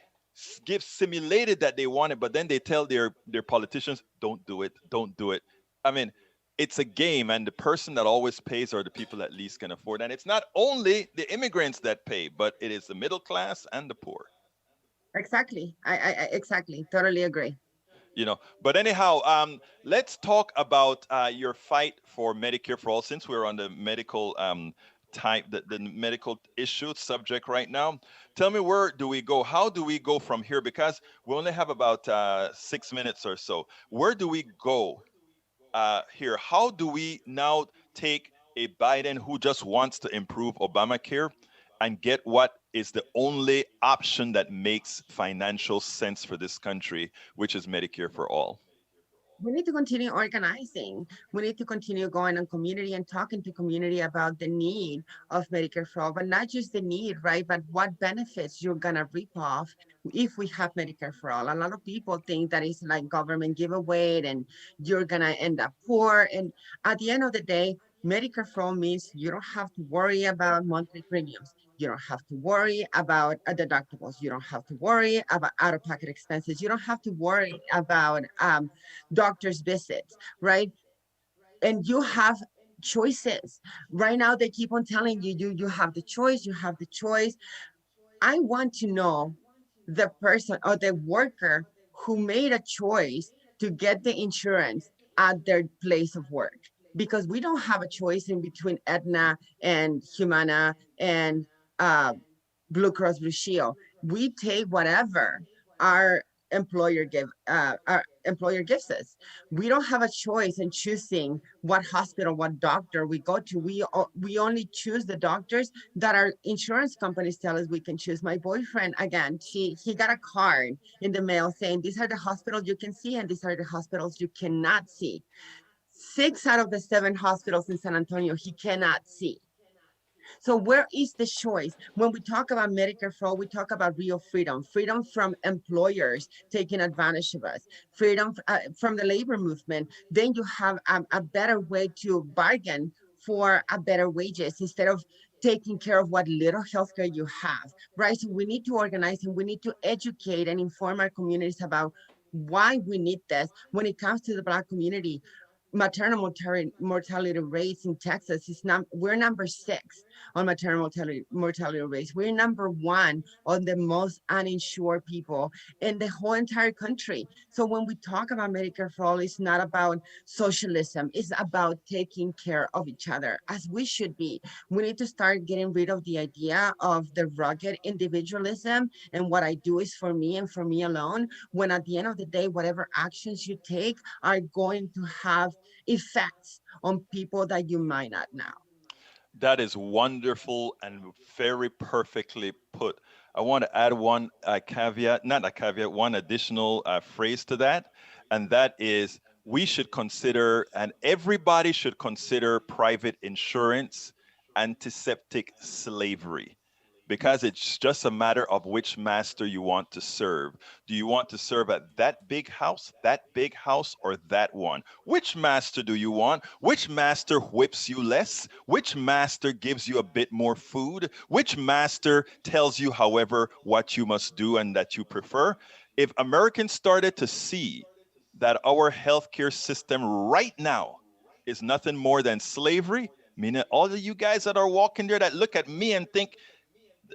give simulated that they want it, but then they tell their politicians, "Don't do it, don't do it." I mean, it's a game, and the person that always pays are the people that least can afford. And it's not only the immigrants that pay, but it is the middle class and the poor. Exactly. I exactly totally agree. But anyhow, let's talk about your fight for Medicare for all, since we're on the medical type, the medical issue subject right now. Tell me, where do we go? How do we go from here? Because we only have about 6 minutes or so. Where do we go here? How do we now take a Biden who just wants to improve Obamacare and get what is the only option that makes financial sense for this country, which is Medicare for all? We need to continue organizing. We need to continue going on community and talking to community about the need of Medicare for all, but not just the need, right? But what benefits you're gonna reap off if we have Medicare for all. A lot of people think that it's like government giveaway and you're gonna end up poor. And at the end of the day, Medicare for all means you don't have to worry about monthly premiums. You don't have to worry about deductibles. You don't have to worry about out-of-pocket expenses. You don't have to worry about doctor's visits, right? And you have choices. Right now, they keep on telling you, you have the choice, you have the choice. I want to know the person or the worker who made a choice to get the insurance at their place of work, because we don't have a choice in between Aetna and Humana and uh, Blue Cross Blue Shield. We take whatever our employer gives us. We don't have a choice in choosing what hospital, what doctor we go to. We only choose the doctors that our insurance companies tell us we can choose. My boyfriend, again, he got a card in the mail saying these are the hospitals you can see and these are the hospitals you cannot see. 6 out of the 7 hospitals in San Antonio he cannot see. So where is the choice? When we talk about Medicare for all, we talk about real freedom, freedom from employers taking advantage of us, freedom from the labor movement. Then you have a better way to bargain for a better wages instead of taking care of what little healthcare you have, right? So we need to organize and we need to educate and inform our communities about why we need this. When it comes to the Black community, maternal mortality rates in Texas is we're number 6 on maternal mortality rates. We're number 1 on the most uninsured people in the whole entire country. So when we talk about Medicare for all, it's not about socialism. It's about taking care of each other as we should be. We need to start getting rid of the idea of the rugged individualism and what I do is for me and for me alone, when at the end of the day, whatever actions you take are going to have effects on people that you might not know. That is wonderful and very perfectly put. I want to add one caveat, not a caveat, one additional phrase to that, and that is we should consider, and everybody should consider, private insurance antiseptic slavery, because it's just a matter of which master you want to serve. Do you want to serve at that big house, or that one? Which master do you want? Which master whips you less? Which master gives you a bit more food? Which master tells you, however, what you must do and that you prefer? If Americans started to see that our healthcare system right now is nothing more than slavery, meaning all of you guys that are walking there that look at me and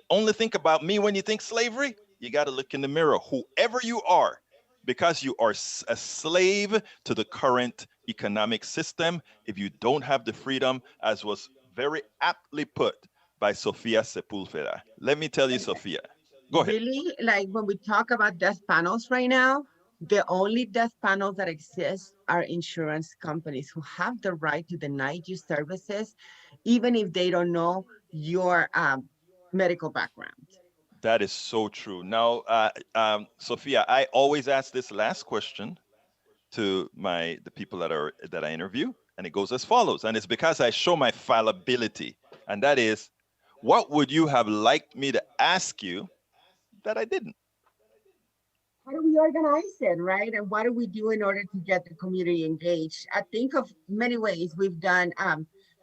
only think about me when you think slavery, you got to look in the mirror, whoever you are, because you are a slave to the current economic system if you don't have the freedom, as was very aptly put by Sofia Sepulveda. Let me tell you, Sofia. Go ahead. Really, like when we talk about death panels right now, the only death panels that exist are insurance companies who have the right to deny you services, even if they don't know your medical background. That is so true. Now, Sophia, I always ask this last question to the people that I interview, and it goes as follows. And it's because I show my fallibility, and that is, what would you have liked me to ask you that I didn't? How do we organize it, right? And what do we do in order to get the community engaged? I think of many ways we've done.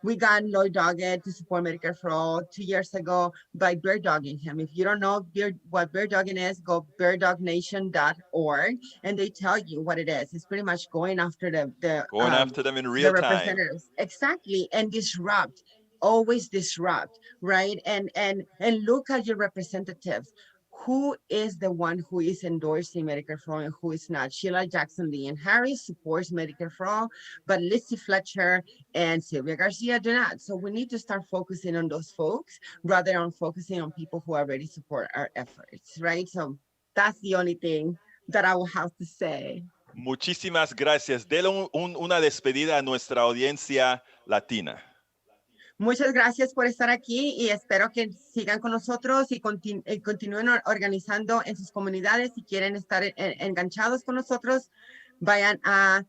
We got Lloyd Doggett to support Medicare for All 2 years ago by bird dogging him. If you don't know what bird dogging is, go birddogNation.org and they tell you what it is. It's pretty much going after Going after them in the real time. representatives. Exactly. And always disrupt, right? And look at your representatives. who is the one who is endorsing Medicare for All and who is not. Sheila Jackson Lee and Harris supports Medicare for All, but Lizzie Fletcher and Sylvia Garcia do not. So we need to start focusing on those folks rather than focusing on people who already support our efforts, right? So that's the only thing that I will have to say. Muchísimas gracias. Dele una despedida a nuestra audiencia latina. Muchas gracias por estar aquí y espero que sigan con nosotros y continúen organizando en sus comunidades. Si quieren estar enganchados con nosotros, vayan a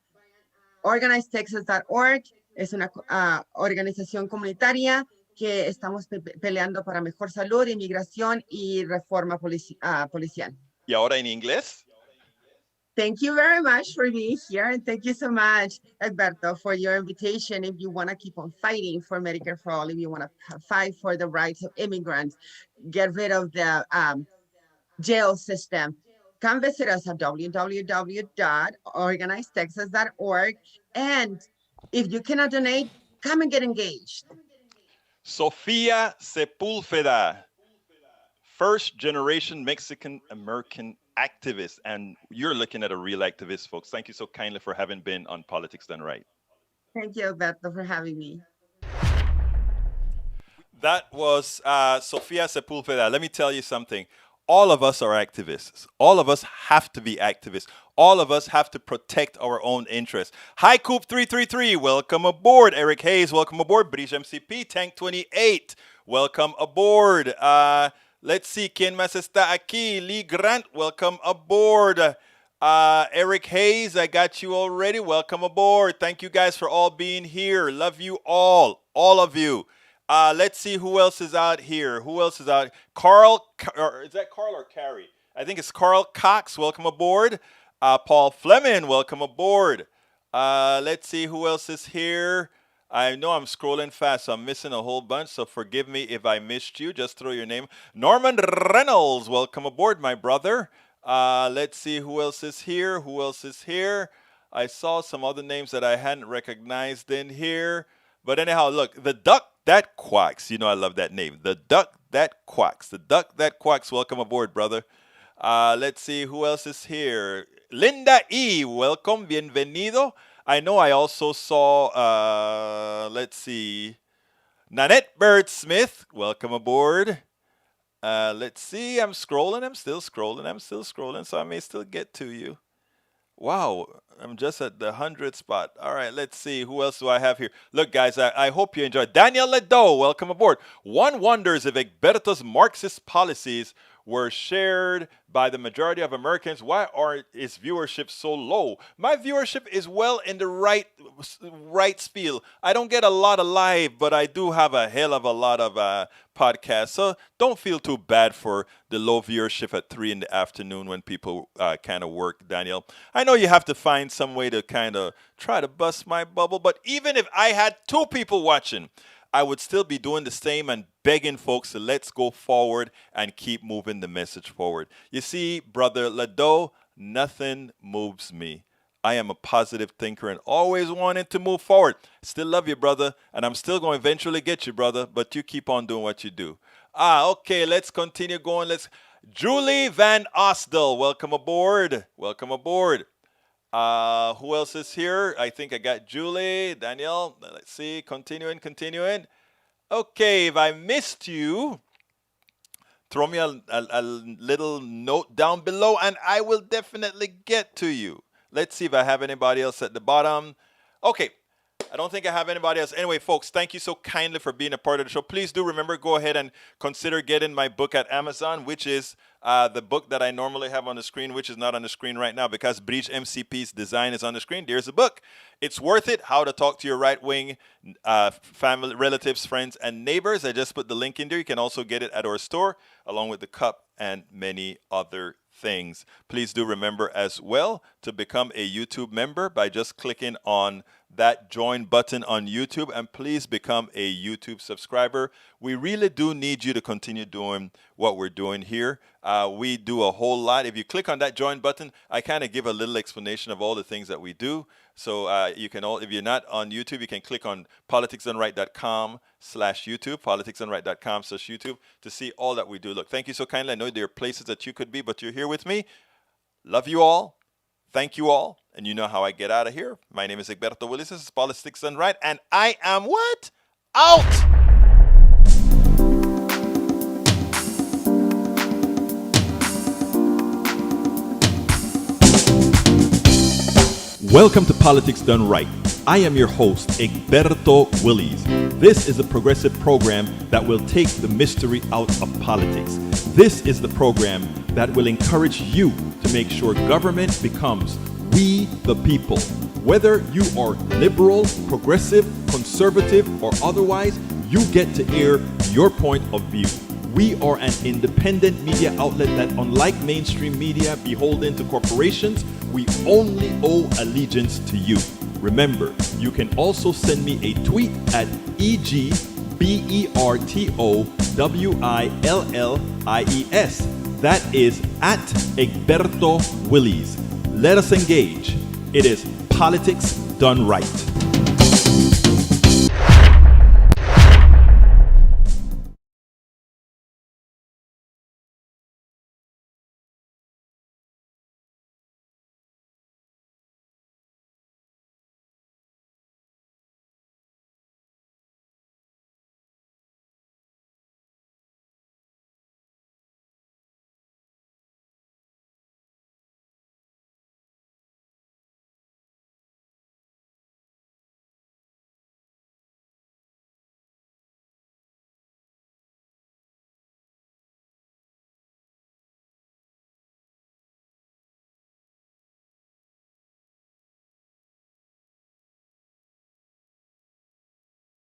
organizetexas.org. Es una organización comunitaria que estamos peleando para mejor salud, inmigración y reforma policial. ¿Y ahora en inglés? Thank you very much for being here. And thank you so much, Egberto, for your invitation. If you want to keep on fighting for Medicare for All, if you want to fight for the rights of immigrants, get rid of the jail system, come visit us at www.organizetexas.org. And if you cannot donate, come and get engaged. Sofia Sepulveda, first generation Mexican American activist, and you're looking at a real activist, folks. Thank you so kindly for having been on Politics Done Right. Thank you, Alberto, for having me. That was Sofia Sepulveda. Let me tell you something. All of us are activists. All of us have to be activists. All of us have to protect our own interests. Hi, Coop 333. Welcome aboard. Eric Hayes, welcome aboard. British MCP, Tank 28. Welcome aboard. Let's see, ¿quién más está aquí? Lee Grant, welcome aboard. Eric Hayes, I got you already. Welcome aboard. Thank you guys for all being here. Love you all of you. Let's see who else is out here. Who else is out? Carl, or is that Carl or Carrie? I think it's Carl Cox. Welcome aboard. Paul Fleming, welcome aboard. Let's see who else is here. I know I'm scrolling fast, so I'm missing a whole bunch, so forgive me if I missed you. Just throw your name. Norman Reynolds, welcome aboard, my brother. Let's see who else is here. Who else is here? I saw some other names that I hadn't recognized in here. But anyhow, look, the duck that quacks. You know I love that name. The duck that quacks. The duck that quacks, welcome aboard, brother. Let's see who else is here. Linda E., welcome, bienvenido. I know I also saw, let's see, Nanette Bird Smith, welcome aboard. Let's see, I'm scrolling, I'm still scrolling, so I may still get to you. Wow, I'm just at the 100th spot. All right, let's see, who else do I have here? Look, guys, I hope you enjoyed. Daniel Ledo, welcome aboard. One wonders if Egberto's Marxist policies were shared by the majority of Americans. Why is viewership so low? My viewership is well in the right spiel. I don't get a lot of live, but I do have a hell of a lot of podcasts. So don't feel too bad for the low viewership at 3 in the afternoon when people kind of work, Daniel. I know you have to find some way to kind of try to bust my bubble, but even if I had 2 people watching, I would still be doing the same and begging folks to let's go forward and keep moving the message forward. You see, Brother Ledo, nothing moves me. I am a positive thinker and always wanted to move forward. Still love you, brother, and I'm still going to eventually get you, brother, but you keep on doing what you do. Okay, let's continue going. Julie Van Osdel, welcome aboard. Welcome aboard. Who else is here? I think I got Julie, Daniel. Let's see. Continuing. Okay, if I missed you, throw me a little note down below and I will definitely get to you. Let's see if I have anybody else at the bottom. Okay. I don't think I have anybody else. Anyway, folks, thank you so kindly for being a part of the show. Please do remember, go ahead and consider getting my book at Amazon, which is the book that I normally have on the screen, which is not on the screen right now because Breach MCP's design is on the screen. There's the book. It's worth it. How to Talk to Your Right-Wing family, relatives, friends, and neighbors. I just put the link in there. You can also get it at our store, along with the cup and many other things. Please do remember as well to become a YouTube member by just clicking on that join button on YouTube and please become a YouTube subscriber. We really do need you to continue doing what we're doing here. We do a whole lot. If you click on that join button, I kind of give a little explanation of all the things that we do. So you can all, if you're not on YouTube, you can click on politicsdoneright.com/YouTube, politicsdoneright.com/YouTube to see all that we do. Look, thank you so kindly. I know there are places that you could be, but you're here with me. Love you all. Thank you all. And you know how I get out of here. My name is Egberto Willis. This is Politics Done Right. And I am what? Out! Welcome to Politics Done Right. I am your host, Egberto Willis. This is a progressive program that will take the mystery out of politics. This is the program that will encourage you to make sure government becomes we the people. Whether you are liberal, progressive, conservative, or otherwise, you get to air your point of view. We are an independent media outlet that, unlike mainstream media beholden to corporations, we only owe allegiance to you. Remember, you can also send me a tweet at EGBERTOWILLIES. That is at Egberto Willis. Let us engage. It is Politics Done Right.